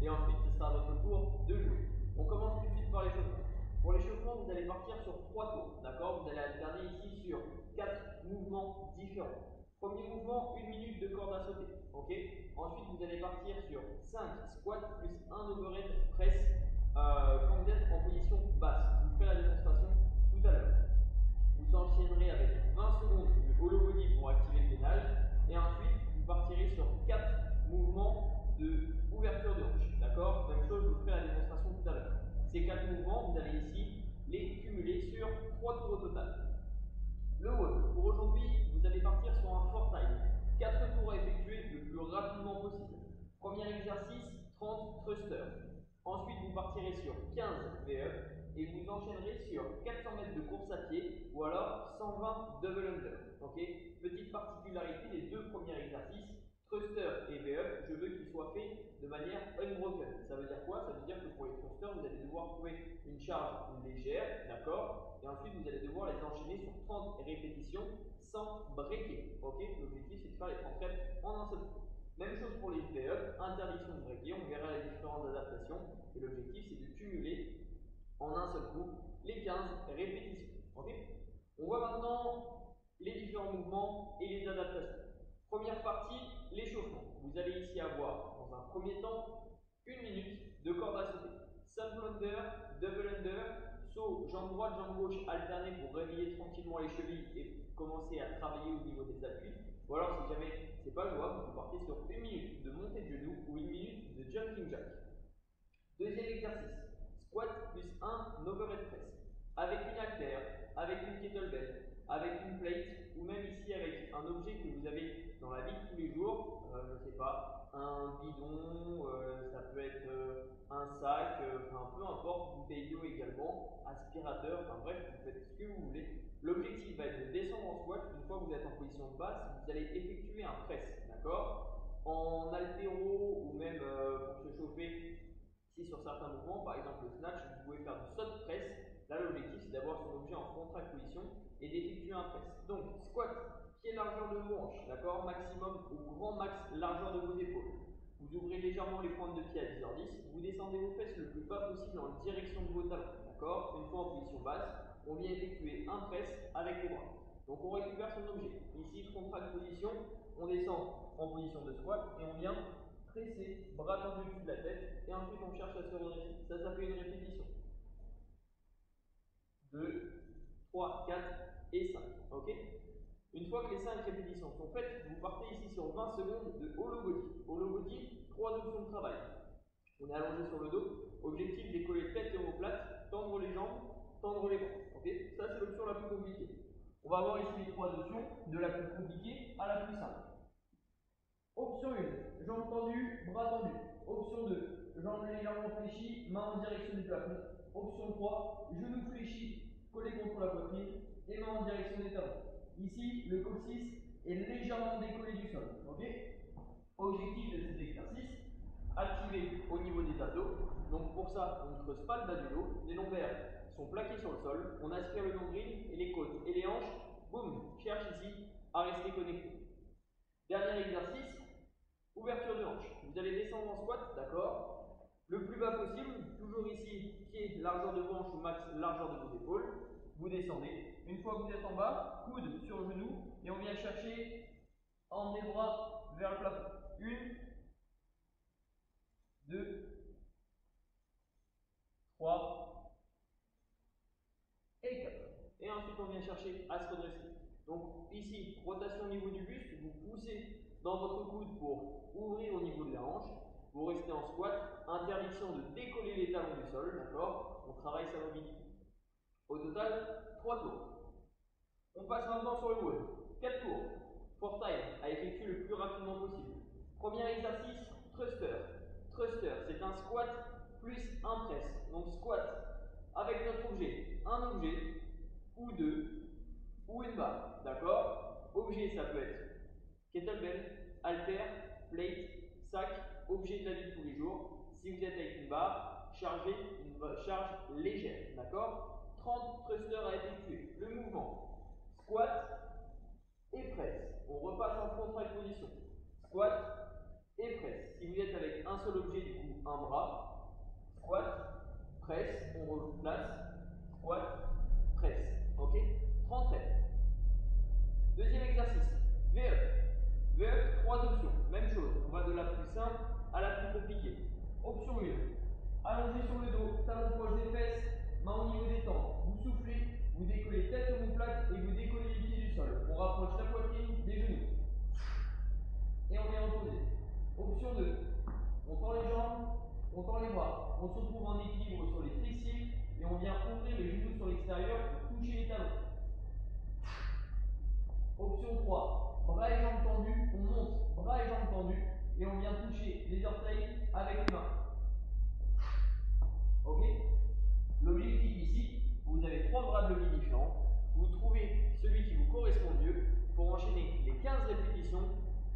et ensuite ce sera à votre tour de jouer. On commence tout de suite par l'échauffement. Pour l'échauffement, vous allez partir sur 3 tours, d'accord? Vous allez alterner ici sur 4 mouvements différents. Premier mouvement, 1 minute de corde à sauter, ok? Ensuite, vous allez partir sur 5 squats plus 1 overhead press quand vous êtes en position basse. Je vous ferai la démonstration tout à l'heure. Vous enchaînerez avec 20 secondes de hollow body pour activer le gainage et ensuite vous partirez sur 4 mouvements de ouverture de hanche. D'accord? Même chose, je vous ferai la démonstration tout à l'heure. Ces 4 mouvements, vous allez ici les cumuler sur 3 tours au total. Le WOD, pour aujourd'hui, vous allez partir sur un fort time. 4 tours à effectuer le plus rapidement possible. Premier exercice, 30 thrusters. Ensuite, vous partirez sur 15 V-up et vous enchaînerez sur 400 mètres de course à pied ou alors 120 double under. Okay? Petite particularité, les deux premiers exercices, thruster et V-up, je veux qu'ils soient faits de manière unbroken. Ça veut dire quoi? Ça veut dire que pour les thrusters, vous allez devoir trouver une charge légère, d'accord? Et ensuite, vous allez devoir les enchaîner sur 30 répétitions sans breaker. Okay? L'objectif, c'est de faire les 30 reps en un seul coup. Même chose pour les V-up, interdiction de breaker, on verra les différentes adaptations. Et l'objectif, c'est de cumuler en un seul coup les 15 répétitions. Okay? On voit maintenant les différents mouvements et les adaptations. Première partie, l'échauffement. Vous allez ici avoir, dans un premier temps, 1 minute de corde à sauter. Simple under, double under, saut, jambe droite, jambe gauche alternée pour réveiller tranquillement les chevilles et commencer à travailler au niveau des appuis. Ou alors, si jamais c'est pas jouable, vous partez sur 1 minute de montée de genou ou 1 minute de jumping jack. Deuxième exercice, squat plus 1 overhead press. Avec une haltère, avec une kettlebell, avec une plate ou même ici avec un objet que vous avez dans la vie de tous les jours, je ne sais pas, un bidon, ça peut être un sac, enfin peu importe, bouteille d'eau également, aspirateur, enfin bref, vous faites ce que vous voulez. L'objectif va être de descendre en squat. Une fois que vous êtes en position de basse, vous allez effectuer un press, d'accord? En haltéro ou même pour se chauffer, si sur certains mouvements, par exemple le snatch, vous pouvez faire du saut press. Là, l'objectif, c'est d'avoir son objet en contract position et d'effectuer un press. Donc, squat, pied largeur de vos hanches, d'accord? Maximum ou grand max largeur de vos épaules. Vous ouvrez légèrement les pointes de pied à 10h10. Vous descendez vos fesses le plus bas possible en direction de vos talons, d'accord? Une fois en position basse, on vient effectuer un press avec les bras. Donc, on récupère son objet. Ici, contract position, on descend en position de squat et on vient presser, bras tendus au-dessus de la tête, et ensuite on cherche à se redresser. Ça fait une répétition. 2, 3, 4 et 5. Ok? Une fois que les 5 répétitions sont faites, vous partez ici sur 20 secondes de hollow body. Hollow body, 3 options de travail. On est allongé sur le dos. Objectif, décoller tête et omoplate, tendre les jambes, tendre les bras. Ok? Ça, c'est l'option la plus compliquée. On va voir ici les 3 options, de la plus compliquée à la plus simple. Option 1, jambes tendues, bras tendus. Option 2, jambes légèrement fléchies, mains en direction du plafond. Option 3, genoux fléchis, collés contre la poitrine et mains en direction des talons. Ici, le coccyx est légèrement décollé du sol. Okay? Objectif de cet exercice, activer au niveau des abdos. Donc pour ça, on ne creuse pas le bas du dos. Les lombaires sont plaqués sur le sol. On aspire le nombril et les côtes et les hanches. Boum, cherche ici à rester connecté. Dernier exercice, ouverture de hanche. Vous allez descendre en squat, d'accord? Le plus bas possible, toujours ici, pied, largeur de vos hanches ou max largeur de vos épaules. Vous descendez. Une fois que vous êtes en bas, coude sur le genou et on vient chercher à emmener le bras vers le plafond. 1, 2, 3 et 4. Et ensuite on vient chercher à se redresser. Donc ici, rotation au niveau du buste, vous poussez dans votre coude pour ouvrir au niveau de la hanche. Vous restez en squat, interdiction de décoller les talons du sol, d'accord? On travaille sa mobilité. Au total, 3 tours. On passe maintenant sur le WOD. 4 tours. For time, à effectuer le plus rapidement possible. Premier exercice, thruster. Thruster, c'est un squat plus un press. Donc squat avec notre objet, un objet, ou deux, ou une barre, d'accord? Objet, ça peut être kettlebell, haltère, plate, sac, objet de la vie de tous les jours. Si vous êtes avec une barre, chargez une charge légère, d'accord? 30 thrusters à effectuer. Le mouvement, squat et press. On repasse en contract position. Squat et press. Si vous êtes avec un seul objet, du coup, un bras, squat, presse, on replace, squat, presse. Ok? 30 reps. Deuxième exercice, V-up. V-up, 3 options. Même chose, on va de la plus simple à la plus compliquée. Option 1, allongé sur le dos, talon proche des fesses, main au niveau des tempes. Vous soufflez, vous décollez tête omoplate et vous décollez les pieds du sol. On rapproche la poitrine des genoux. Et on est reposé. Option 2, on tend les jambes, on tend les bras. On se retrouve en équilibre sur les fessiers et on vient ouvrir les genoux sur l'extérieur pour toucher les talons. Option 3, bras et jambes tendus, on monte, bras et jambes tendus, et on vient toucher les orteils avec les mains. Ok? L'objectif ici, vous avez 3 bras de levier différents, vous trouvez celui qui vous correspond le mieux pour enchaîner les 15 répétitions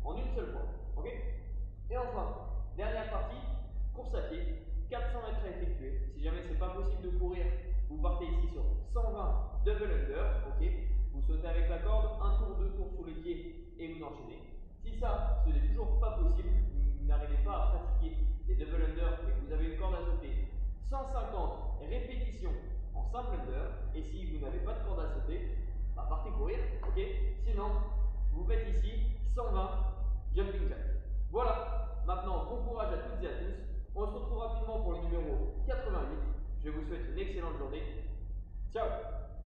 en une seule fois. Ok? Et enfin, dernière partie, course à pied, 400 mètres à effectuer. Si jamais ce n'est pas possible de courir, vous partez ici sur 120 double under. Ok? Vous sautez avec la corde, un tour, 2 tours sous les pieds et vous enchaînez. Si ça, ce n'est toujours pas possible, vous n'arrivez pas à pratiquer les double under mais que vous avez une corde à sauter, 150 répétitions en simple under. Et si vous n'avez pas de corde à sauter, bah partez courir. Ok? Sinon, vous faites ici 120 jumping jack. Voilà, maintenant bon courage à toutes et à tous. On se retrouve rapidement pour le numéro 88. Je vous souhaite une excellente journée.